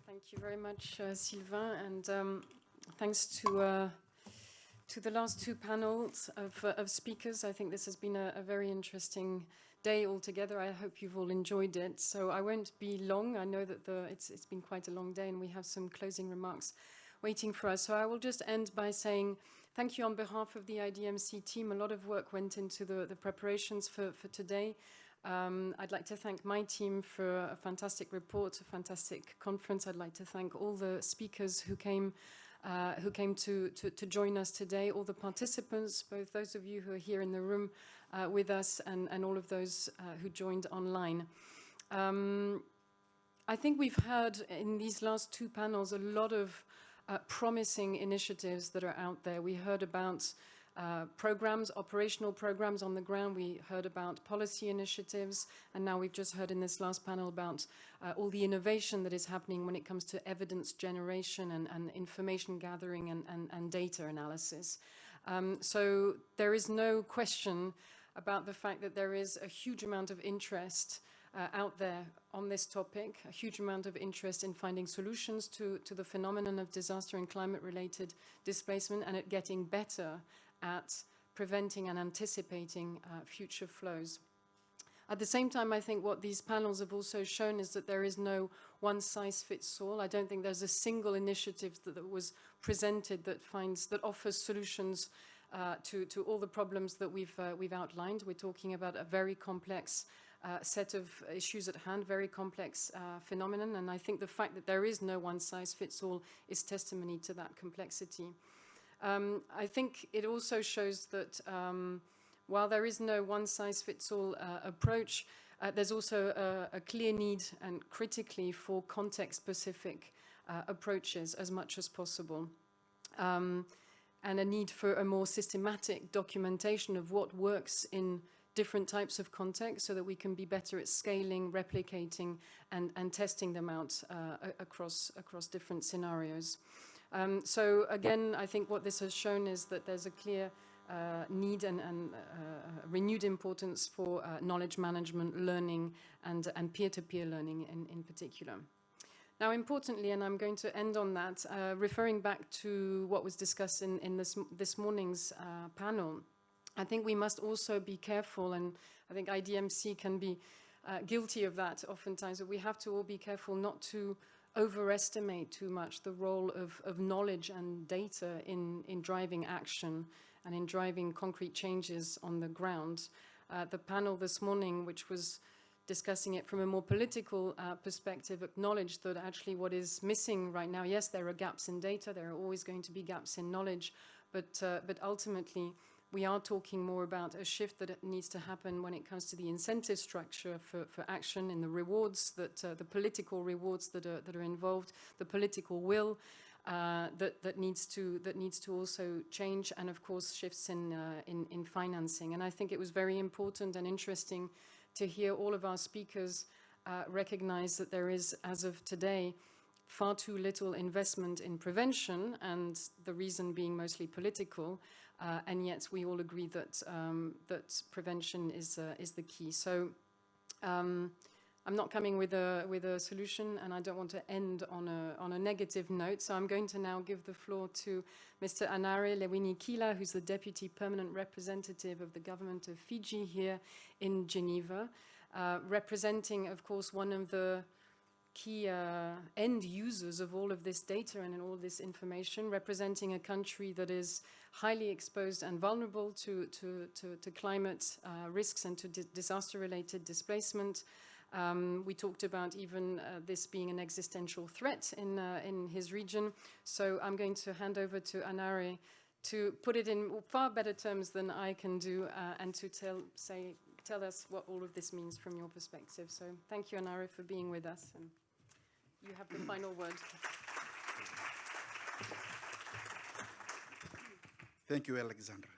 Thank you very much, Sylvain, and thanks to the last two panels of speakers. I think this has been a very interesting day altogether. I hope you've all enjoyed it. So I won't be long. I know that it's been quite a long day, and we have some closing remarks waiting for us. So I will just end by saying thank you on behalf of the IDMC team. A lot of work went into the preparations for today. I'd like to thank my team for a fantastic report, a fantastic conference. I'd like to thank all the speakers who came to join us today, all the participants, both those of you who are here in the room with us and all of those who joined online. I think we've heard in these last two panels a lot of promising initiatives that are out there. We heard about programs, operational programs on the ground. We heard about policy initiatives, and now we've just heard in this last panel about all the innovation that is happening when it comes to evidence generation and information gathering and data analysis. So there is no question about the fact that there is a huge amount of interest out there on this topic, a huge amount of interest in finding solutions to the phenomenon of disaster and climate-related displacement, and at getting better at preventing and anticipating future flows. At the same time, I think what these panels have also shown is that there is no one-size-fits-all. I don't think there's a single initiative that was presented that offers solutions to all the problems that we've outlined. We're talking about a very complex set of issues at hand, very complex phenomenon, and I think the fact that there is no one-size-fits-all is testimony to that complexity. I think it also shows that while there is no one-size-fits-all approach, there's also a clear need, and critically, for context-specific approaches as much as possible, and a need for a more systematic documentation of what works in different types of contexts so that we can be better at scaling, replicating, and testing them out across different scenarios. So again, I think what this has shown is that there's a clear need and renewed importance for knowledge management, learning, and peer-to-peer learning in particular. Now, importantly, and I'm going to end on that, referring back to what was discussed in this morning's panel, I think we must also be careful, and I think IDMC can be guilty of that oftentimes, but we have to all be careful not to overestimate too much the role of knowledge and data in driving action and in driving concrete changes on the ground. The panel this morning, which was discussing it from a more political perspective, acknowledged that actually what is missing right now, yes, there are gaps in data, there are always going to be gaps in knowledge, but ultimately we are talking more about a shift that needs to happen when it comes to the incentive structure for action, in the rewards, the political rewards that are involved, the political will that needs to also change, and of course shifts in financing. And I think it was very important and interesting to hear all of our speakers recognize that there is, as of today, far too little investment in prevention, and the reason being mostly political. And yet we all agree that prevention is the key. So I'm not coming with a solution, and I don't want to end on a negative note. So I'm going to now give the floor to Mr. Anare Leweniqila, who's the Deputy Permanent Representative of the Government of Fiji here in Geneva, representing, of course, one of the key end users of all of this data and all this information, representing a country that is highly exposed and vulnerable to climate risks and to disaster-related displacement. We talked about even this being an existential threat in his region. So I'm going to hand over to Anare to put it in far better terms than I can do, and to tell us what all of this means from your perspective. So thank you, Anare, for being with us. And you have the final word. Thank you, Alexandra.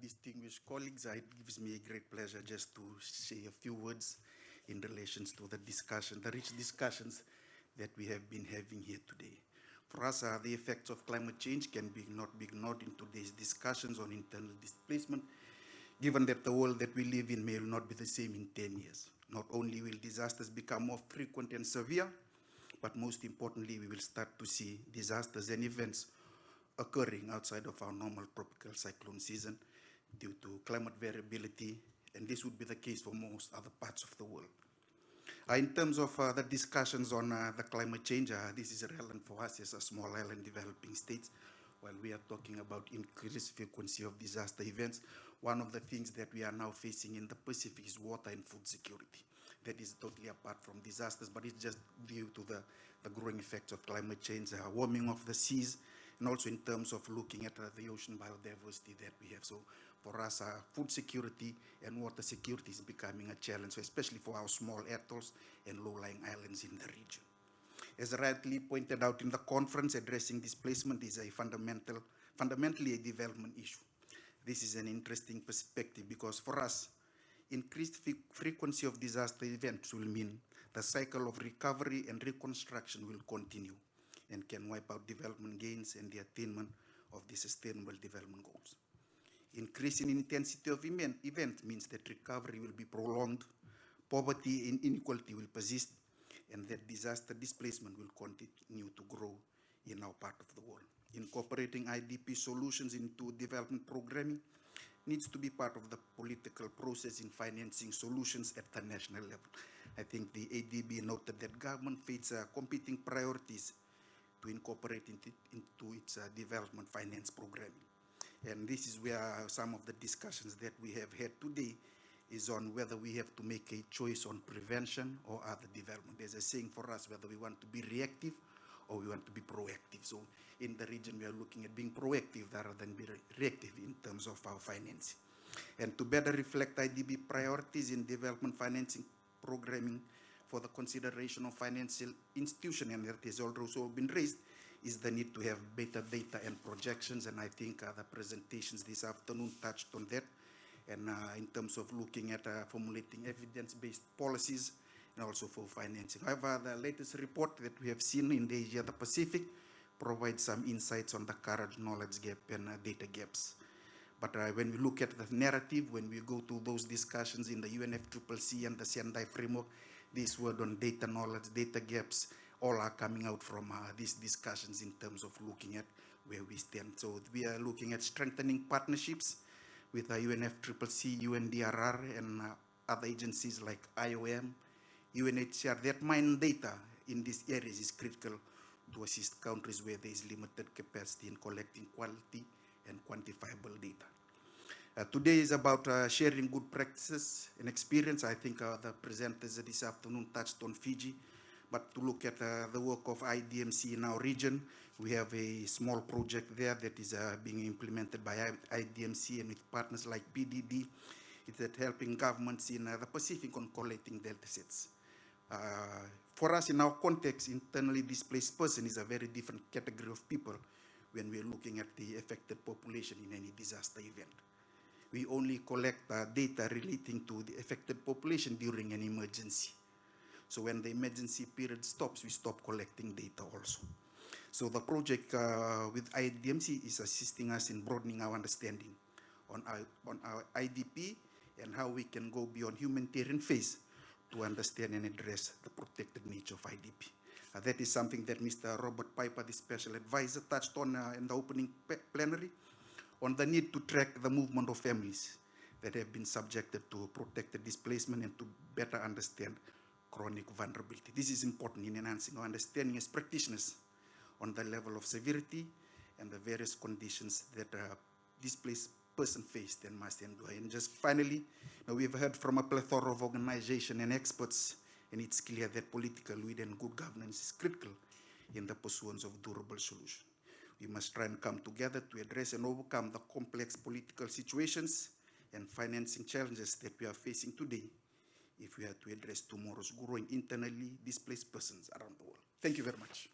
Distinguished colleagues, it gives me a great pleasure just to say a few words in relation to the discussion, the rich discussions that we have been having here today. For us, the effects of climate change can not be ignored in today's discussions on internal displacement, given that the world that we live in may not be the same in 10 years. Not only will disasters become more frequent and severe, but most importantly, we will start to see disasters and events occurring outside of our normal tropical cyclone season due to climate variability, and this would be the case for most other parts of the world. In terms of the discussions on the climate change, this is relevant for us as a small island developing states. While we are talking about increased frequency of disaster events, one of the things that we are now facing in the Pacific is water and food security. That is totally apart from disasters, but it's just due to the growing effects of climate change, warming of the seas, and also in terms of looking at the ocean biodiversity that we have. So for us, food security and water security is becoming a challenge, especially for our small atolls and low-lying islands in the region. As rightly pointed out in the conference, addressing displacement is a fundamentally a development issue. This is an interesting perspective because for us, increased frequency of disaster events will mean the cycle of recovery and reconstruction will continue and can wipe out development gains and the attainment of the Sustainable Development Goals. Increase in intensity of event means that recovery will be prolonged, poverty and inequality will persist, and that disaster displacement will continue to grow in our part of the world. Incorporating IDP solutions into development programming needs to be part of the political process in financing solutions at the national level. I think the ADB noted that government faces competing priorities to incorporate into its development finance programming. And this is where some of the discussions that we have had today is on whether we have to make a choice on prevention or other development. There's a saying for us whether we want to be reactive or we want to be proactive. So in the region, we are looking at being proactive rather than be reactive in terms of our financing. And to better reflect IDB priorities in development financing programming for the consideration of financial institution, and that has also been raised, is the need to have better data and projections, and I think the presentations this afternoon touched on that. And in terms of looking at formulating evidence-based policies and also for financing. However, the latest report that we have seen in the Asia Pacific provides some insights on the current knowledge gap and data gaps. But when we look at the narrative, when we go to those discussions in the UNFCCC and the Sendai framework, this word on data knowledge, data gaps, all are coming out from these discussions in terms of looking at where we stand. So we are looking at strengthening partnerships with the UNFCCC, UNDRR, and other agencies like IOM, UNHCR. That mine data in these areas is critical to assist countries where there is limited capacity in collecting quality and quantifiable data. Today is about sharing good practices and experience. I think the presenters this afternoon touched on Fiji, but to look at the work of IDMC in our region, we have a small project there that is being implemented by IDMC and with partners like PDD. It's at helping governments in the Pacific on collecting data sets. For us, in our context, internally displaced person is a very different category of people when we're looking at the affected population in any disaster event. We only collect data relating to the affected population during an emergency. So when the emergency period stops, we stop collecting data also. So the project with IDMC is assisting us in broadening our understanding on our IDP and how we can go beyond humanitarian phase to understand and address the protected nature of IDP. That is something that Mr. Robert Piper, the special advisor, touched on in the opening plenary, on the need to track the movement of families that have been subjected to protected displacement and to better understand chronic vulnerability. This is important in enhancing our understanding as practitioners on the level of severity and the various conditions that a displaced person faced and must endure. And just finally, we've heard from a plethora of organizations and experts, and it's clear that political will and good governance is critical in the pursuance of durable solutions. We must try and come together to address and overcome the complex political situations and financing challenges that we are facing today if we are to address tomorrow's growing internally displaced persons around the world. Thank you very much.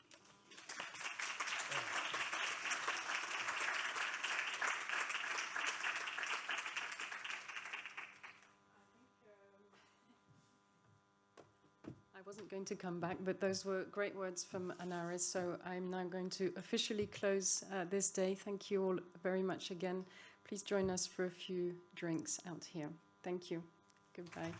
I wasn't going to come back, but those were great words from Anare, so I'm now going to officially close this day. Thank you all very much again. Please join us for a few drinks out here. Thank you. Goodbye.